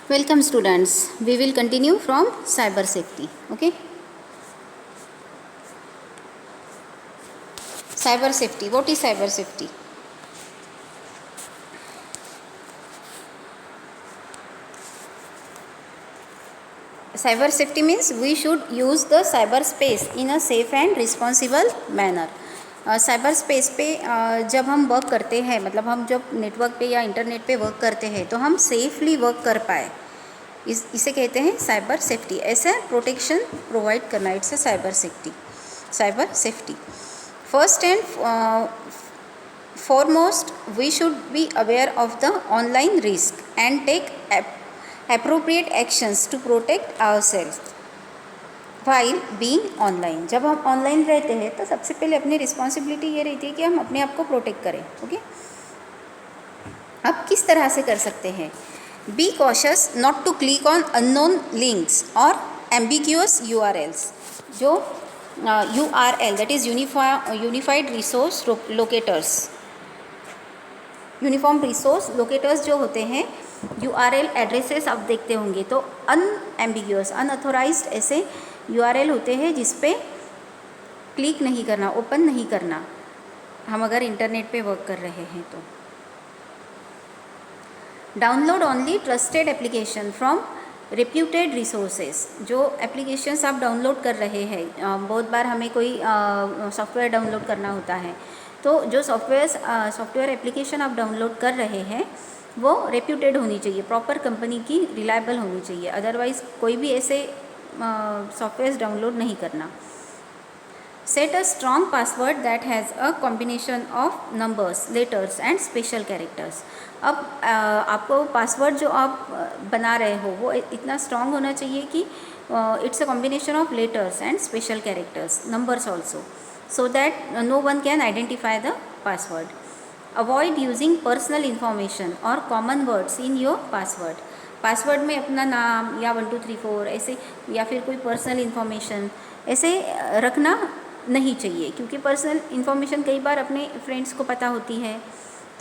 Welcome students. We will continue from cyber safety. Okay. Cyber safety. What is cyber safety? Cyber safety means we should use the cyberspace in a safe and responsible manner. Cyber space पे जब हम work करते हैं, मतलब हम जब network पे या इंटरनेट पे वर्क करते हैं तो हम सेफली वर्क कर पाए, इसे कहते हैं साइबर सेफ्टी. ऐसा प्रोटेक्शन प्रोवाइड करना, it's a cyber safety. First and foremost, we should be aware of the online risk and take appropriate actions to protect ourselves while being online. जब हम online रहते हैं तो सबसे पहले अपनी रिस्पॉन्सिबिलिटी ये रहती है कि हम अपने आप को प्रोटेक्ट करें. ओके, अब किस तरह से कर सकते हैं? Be cautious not to click on unknown links और एम्बिग्यूअस URLs. जो URL that is unified resource locators, uniform resource locators जो होते हैं, URL एड्रेसेस आप देखते होंगे तो अनएम्बिग्यूअस अनऑथोराइज्ड ऐसे URL होते हैं जिस पे क्लिक नहीं करना, ओपन नहीं करना, हम अगर इंटरनेट पे वर्क कर रहे हैं तो. Download only trusted application from reputed resources. जो एप्लीकेशंस आप डाउनलोड कर रहे हैं, बहुत बार हमें कोई सॉफ्टवेयर डाउनलोड करना होता है, तो जो सॉफ्टवेयर एप्लीकेशन आप डाउनलोड कर रहे हैं वो रेप्यूटेड होनी चाहिए, प्रॉपर कंपनी की, रिलायबल होनी चाहिए. अदरवाइज़ कोई भी ऐसे सॉफ्टवेयर डाउनलोड नहीं करना. Set a strong password that has a combination of numbers, letters and special characters. अब आपको पासवर्ड जो आप बना रहे हो वो इतना स्ट्रॉन्ग होना चाहिए कि it's a combination of letters and special characters, numbers also, so that no one can identify the password. Avoid using personal information or common words in your password. Password में अपना नाम या 1 2 3 4 ऐसे या फिर कोई पर्सनल इन्फॉर्मेशन ऐसे रखना नहीं चाहिए, क्योंकि पर्सनल इन्फॉर्मेशन कई बार अपने फ्रेंड्स को पता होती है.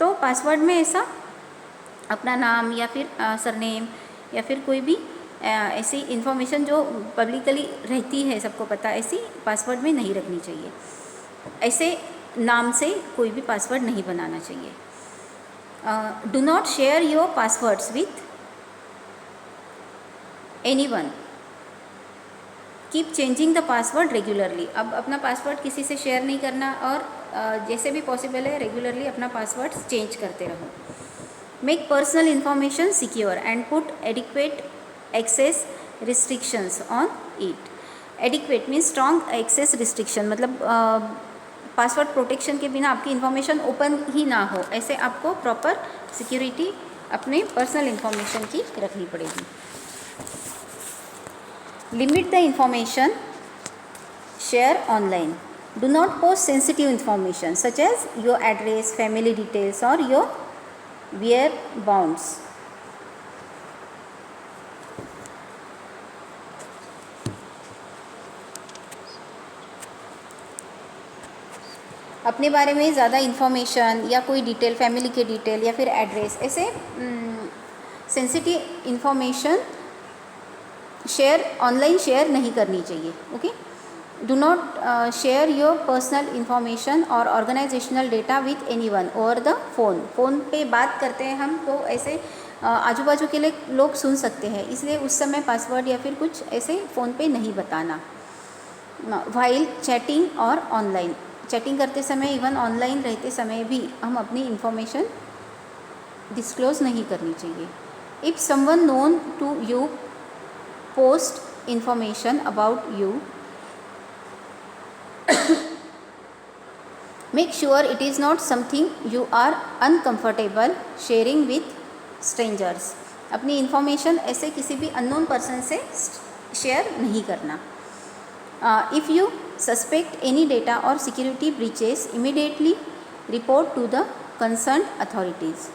तो पासवर्ड में ऐसा अपना नाम या फिर सरनेम या फिर कोई भी ऐसी इन्फॉर्मेशन जो पब्लिकली रहती है, सबको पता, ऐसी पासवर्ड में नहीं रखनी चाहिए. ऐसे नाम से कोई भी पासवर्ड नहीं बनाना चाहिए. Do not share your passwords with anyone. Keep changing the password regularly. अब अपना पासवर्ड किसी से शेयर नहीं करना और जैसे भी पॉसिबल है रेगुलरली अपना पासवर्ड चेंज करते रहो. Make personal information secure and put adequate access restrictions on it. Adequate means strong access restriction, मतलब पासवर्ड प्रोटेक्शन के बिना आपकी इन्फॉर्मेशन ओपन ही ना हो, ऐसे आपको प्रॉपर सिक्योरिटी अपने पर्सनल इन्फॉर्मेशन की रखनी पड़ेगी. Limit the information share online. Do not post sensitive information such as your address, family details और योर वेयर बाउंड्स. अपने बारे में ज़्यादा इन्फॉर्मेशन या कोई डिटेल, फैमिली के डिटेल या फिर एड्रेस, ऐसे सेंसिटिव इन्फॉर्मेशन ऑनलाइन शेयर नहीं करनी चाहिए. Okay, do not share your personal information और organisational data with anyone over the phone. Phone पे बात करते हैं हम तो ऐसे आजू बाजू के लोग सुन सकते हैं, इसलिए उस समय पासवर्ड या फिर कुछ ऐसे फ़ोन पे नहीं बताना. वाइल चैटिंग और ऑनलाइन, चैटिंग करते समय, इवन ऑनलाइन रहते समय भी हम अपनी इन्फॉर्मेशन डिस्क्लोज नहीं करनी चाहिए. If someone known to you post information about you, make sure it is not something you are uncomfortable sharing with strangers. अपनी इन्फॉर्मेशन ऐसे किसी भी अननोन पर्सन से शेयर नहीं करना. If you suspect any data or security breaches, immediately report to the concerned authorities.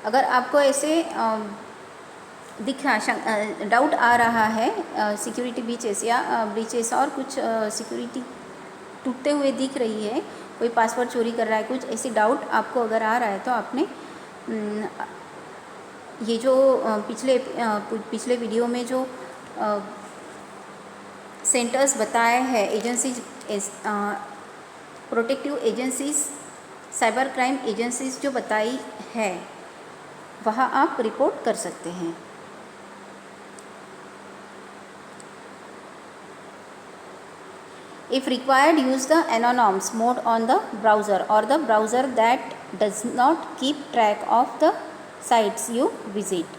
अगर आपको ऐसे डाउट आ रहा है सिक्योरिटी ब्रीचेस या ब्रीचेस और कुछ सिक्योरिटी टूटते हुए दिख रही है, कोई पासवर्ड चोरी कर रहा है, कुछ ऐसी डाउट आपको अगर आ रहा है तो आपने ये जो पिछले वीडियो में जो सेंटर्स बताए हैं, agencies, protective agencies, cyber crime agencies जो बताई है, वहाँ आप रिपोर्ट कर सकते हैं। If required, use the anonymous mode on the browser or the browser that does not keep track of the sites you visit।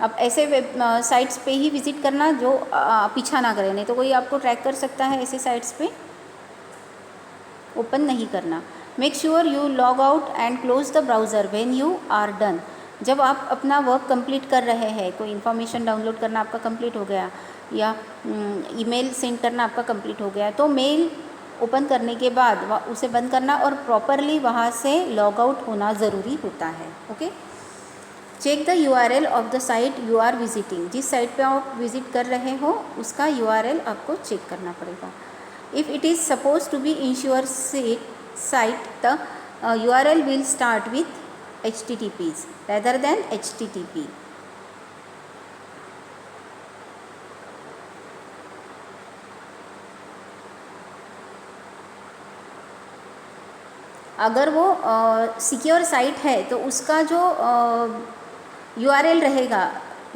अब ऐसे वेब साइट्स पे ही विज़िट करना जो पीछा ना करे, नहीं तो कोई आपको ट्रैक कर सकता है, ऐसे साइट्स पे ओपन नहीं करना। Make sure you log out and close the browser when you are done. जब आप अपना वर्क कंप्लीट कर रहे हैं, कोई इन्फॉर्मेशन डाउनलोड करना आपका कंप्लीट हो गया या ईमेल सेंड करना आपका कंप्लीट हो गया, तो मेल ओपन करने के बाद उसे बंद करना और प्रॉपरली वहाँ से लॉग आउट होना ज़रूरी होता है। Okay, check the URL of the site you are visiting. जिस साइट पे आप विज़िट कर रहे हो उसका URL आपको चेक करना पड़ेगा। If it is suppose to be insure site, the URL will start with HTTPs rather than HTTP। अगर वो सिक्योर साइट है तो उसका जो URL रहेगा,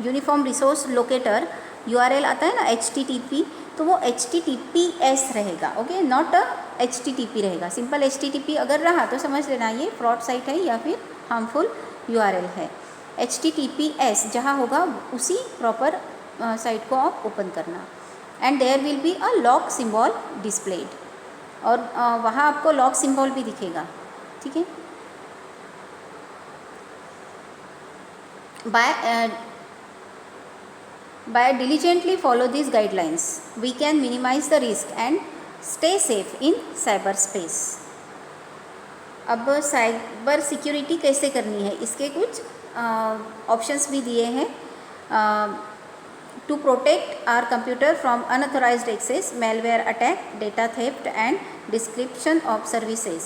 यूनिफॉर्म रिसोर्स लोकेटर URL आता है ना HTTP, तो वो HTTPS रहेगा। ओके, नॉट HTTP रहेगा। सिंपल HTTP अगर रहा तो समझ लेना ये फ्रॉड साइट है या फिर हार्मफुल URL है। HTTPS जहाँ होगा उसी प्रॉपर साइट को आप ओपन करना। And there will be a lock symbol displayed, और वहाँ आपको लॉक सिंबल भी दिखेगा। ठीक है, by diligently follow these guidelines we can minimize the risk and stay safe in cyberspace। अब साइबर सिक्योरिटी कैसे करनी है, इसके कुछ ऑप्शंस भी दिए हैं। To protect our computer from unauthorized access, malware attack, data theft and description of services.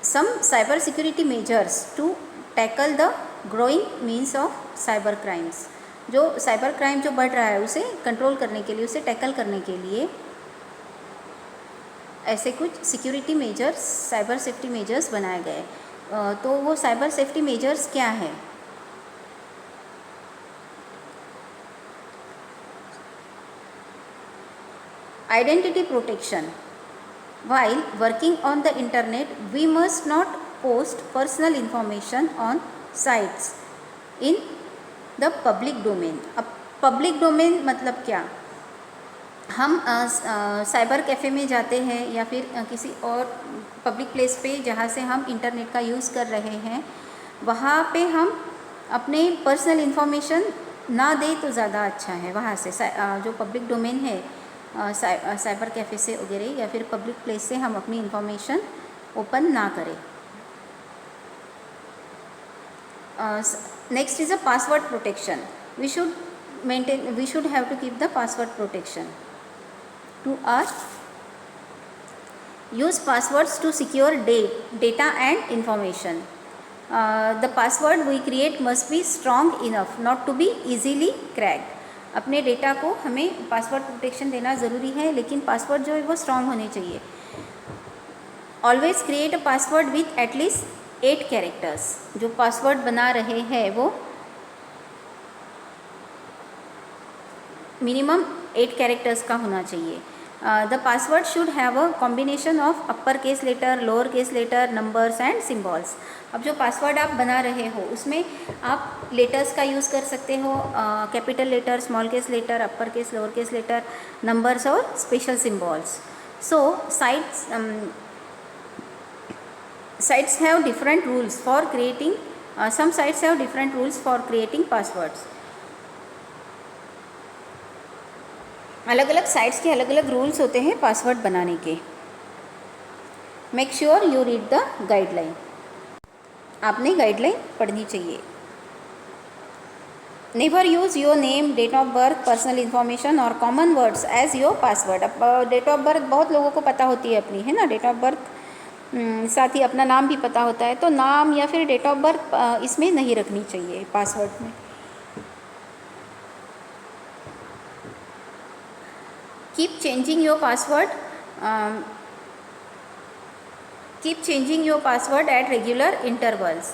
Some cyber security measures to tackle the growing means of cyber crimes. जो साइबर क्राइम जो बढ़ रहा है उसे कंट्रोल करने के लिए, उसे टैकल करने के लिए ऐसे कुछ security measures, cyber safety measures बनाए गए। तो वो साइबर सेफ्टी मेजर्स क्या है? Identity protection. While working on the internet, we must not post personal information on sites in the public domain। अब पब्लिक डोमेन मतलब क्या? हम साइबर कैफ़े में जाते हैं या फिर किसी और पब्लिक प्लेस पे जहाँ से हम इंटरनेट का यूज़ कर रहे हैं, वहाँ पे हम अपने पर्सनल इन्फॉर्मेशन ना दें तो ज़्यादा अच्छा है। वहाँ से जो पब्लिक डोमेन है, साइबर कैफ़े से वगैरह या फिर पब्लिक प्लेस से हम अपनी इन्फॉर्मेशन ओपन ना करें। Next is a password protection. We should have to keep the password protection to use passwords to secure data and information। The password we create must be strong enough not to be easily cracked। अपने data को हमें password protection देना ज़रूरी है, लेकिन password जो है वो स्ट्रॉन्ग होने चाहिए। Always create a password with at least 8 characters. जो पासवर्ड बना रहे हैं वो मिनिमम 8 कैरेक्टर्स का होना चाहिए। The password should have a combination of upper case letter, lower case letter, numbers and symbols. अब जो पासवर्ड आप बना रहे हो उसमें आप लेटर्स का यूज़ कर सकते हो, capital letter, small case letter, upper case, lower case letter, numbers और special symbols. So sites have different rules for creating some sites have different rules for creating passwords। अलग अलग साइट्स के अलग अलग रूल्स होते हैं पासवर्ड बनाने के। Make sure you read the guideline. आपने गाइडलाइन पढ़नी चाहिए। Never use your name, date of birth, personal information और common words as your password. अब डेट ऑफ बर्थ बहुत लोगों को पता होती है अपनी, है ना, डेट ऑफ बर्थ साथ ही अपना नाम भी पता होता है, तो नाम या फिर डेट ऑफ बर्थ इसमें नहीं रखनी चाहिए पासवर्ड में। Keep changing your password at regular intervals.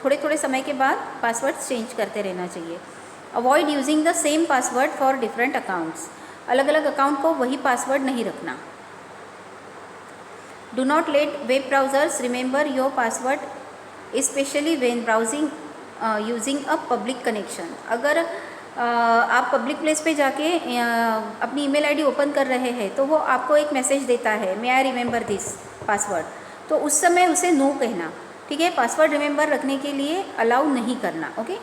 थोड़े थोड़े समय के बाद पासवर्ड चेंज करते रहना चाहिए। Avoid using the same password for different accounts. अलग अलग अकाउंट को वही पासवर्ड नहीं रखना। Do not let web browsers remember your password, specially when browsing using a public connection. अगर आप पब्लिक प्लेस पे जाके अपनी ईमेल आईडी ओपन कर रहे हैं तो वो आपको एक मैसेज देता है, मे आई रिमेंबर दिस पासवर्ड, तो उस समय उसे नो कहना, ठीक है। पासवर्ड रिमेंबर रखने के लिए अलाउ नहीं करना, okay.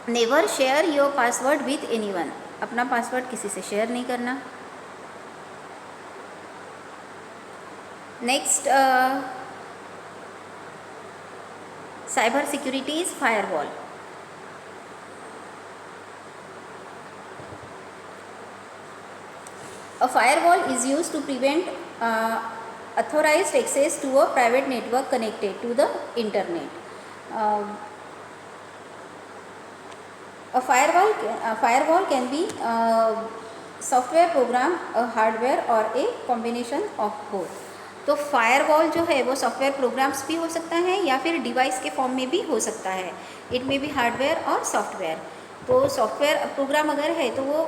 Never share your password with anyone. अपना पासवर्ड किसी से शेयर नहीं करना। Next, cyber security is firewall. A firewall is used to prevent authorized access to a private network connected to the internet. A firewall can be software program, a hardware or a combination of both. तो firewall जो है वो software programmes भी हो सकता है या फिर डिवाइस के फॉर्म में भी हो सकता है। इट में भी हार्डवेयर और सॉफ्टवेयर। तो सॉफ्टवेयर प्रोग्राम अगर है तो वो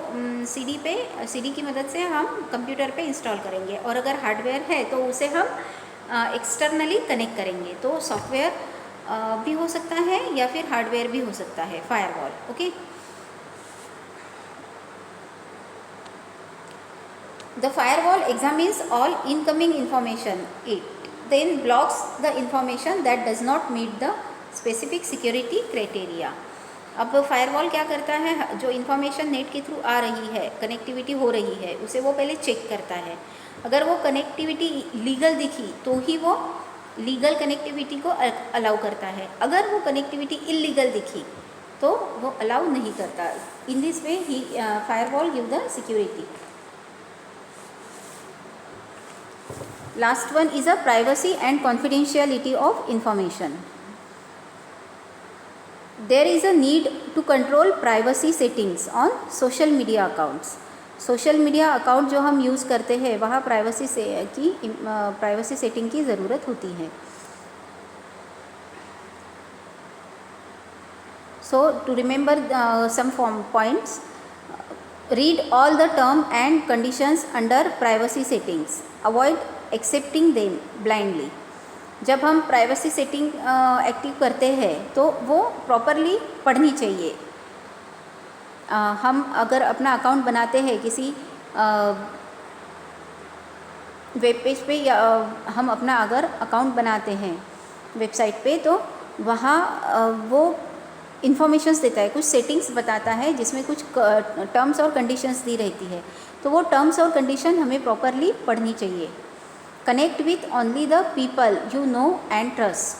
सीडी की मदद से हम कंप्यूटर पे इंस्टॉल करेंगे, और अगर हार्डवेयर है तो उसे हम एक्सटर्नली कनेक्ट करेंगे। तो सॉफ्टवेयर भी हो सकता है या फिर हार्डवेयर भी हो सकता है firewall, okay. The firewall examines all incoming information. It then blocks the information that does not meet the specific security criteria. अब फायरवॉल क्या करता है, जो इन्फॉर्मेशन नेट के थ्रू आ रही है, कनेक्टिविटी हो रही है, उसे वो पहले चेक करता है। अगर वो कनेक्टिविटी लीगल दिखी तो ही वो लीगल कनेक्टिविटी को अलाउ करता है। अगर वो कनेक्टिविटी इलीगल दिखी तो वो अलाउ नहीं करता। In this way he firewall give the security. Last one is a privacy and confidentiality of information. There is a need to control privacy settings on social media accounts. Social media account जो हम use करते हैं वहाँ privacy setting की ज़रूरत होती है। So to remember some points, read all the term and conditions under privacy settings. Avoid accepting them blindly. जब हम प्राइवेसी सेटिंग एक्टिव करते हैं तो वो प्रॉपरली पढ़नी चाहिए। हम अगर अपना अकाउंट बनाते हैं किसी वेब पेज पे, या हम अपना अगर अकाउंट बनाते हैं वेबसाइट पे, तो वहाँ वो इन्फॉर्मेशंस देता है, कुछ सेटिंग्स बताता है जिसमें कुछ टर्म्स और कंडीशंस दी रहती है। तो वो टर्म्स और कंडीशन हमें प्रॉपरली पढ़नी चाहिए। Connect with only the people you know and trust.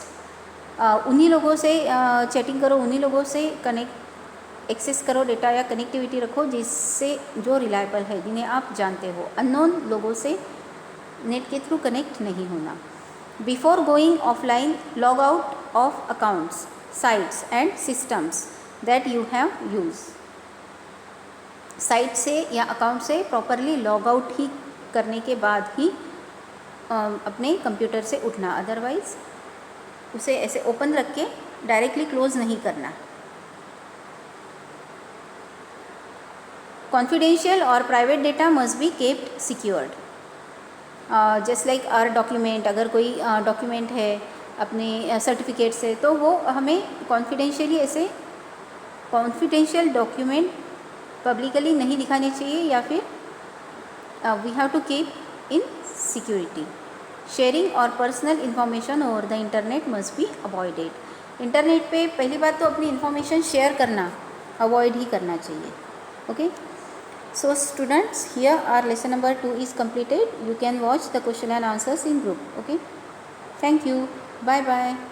उन्हीं लोगों से चैटिंग करो, उन्हीं लोगों से कनेक्ट एक्सेस करो डेटा या कनेक्टिविटी रखो जिससे जो रिलायबल है, जिन्हें आप जानते हो। अननोन लोगों से नेट के थ्रू कनेक्ट नहीं होना। Before going offline, log out of accounts, sites and systems that you have use. Site से या अकाउंट से प्रॉपरली लॉग आउट ही करने के बाद ही अपने कंप्यूटर से उठना, अदरवाइज़ उसे ऐसे ओपन रख के डायरेक्टली क्लोज नहीं करना। कॉन्फिडेंशियल और private data must be kept secured. Just like our document, अगर कोई डॉक्यूमेंट है अपने सर्टिफिकेट से, तो वो हमें कॉन्फिडेंशियली ऐसे कॉन्फिडेंशियल डॉक्यूमेंट पब्लिकली नहीं दिखाने चाहिए, या फिर we have to keep in security. Sharing और personal information over the internet must be avoided. Internet पे पहली बात तो अपनी इन्फॉर्मेशन शेयर करना अवॉइड ही करना चाहिए, okay. So students, here our lesson number 2 is completed. You can watch the question and answers in group, okay. Thank you. Bye bye.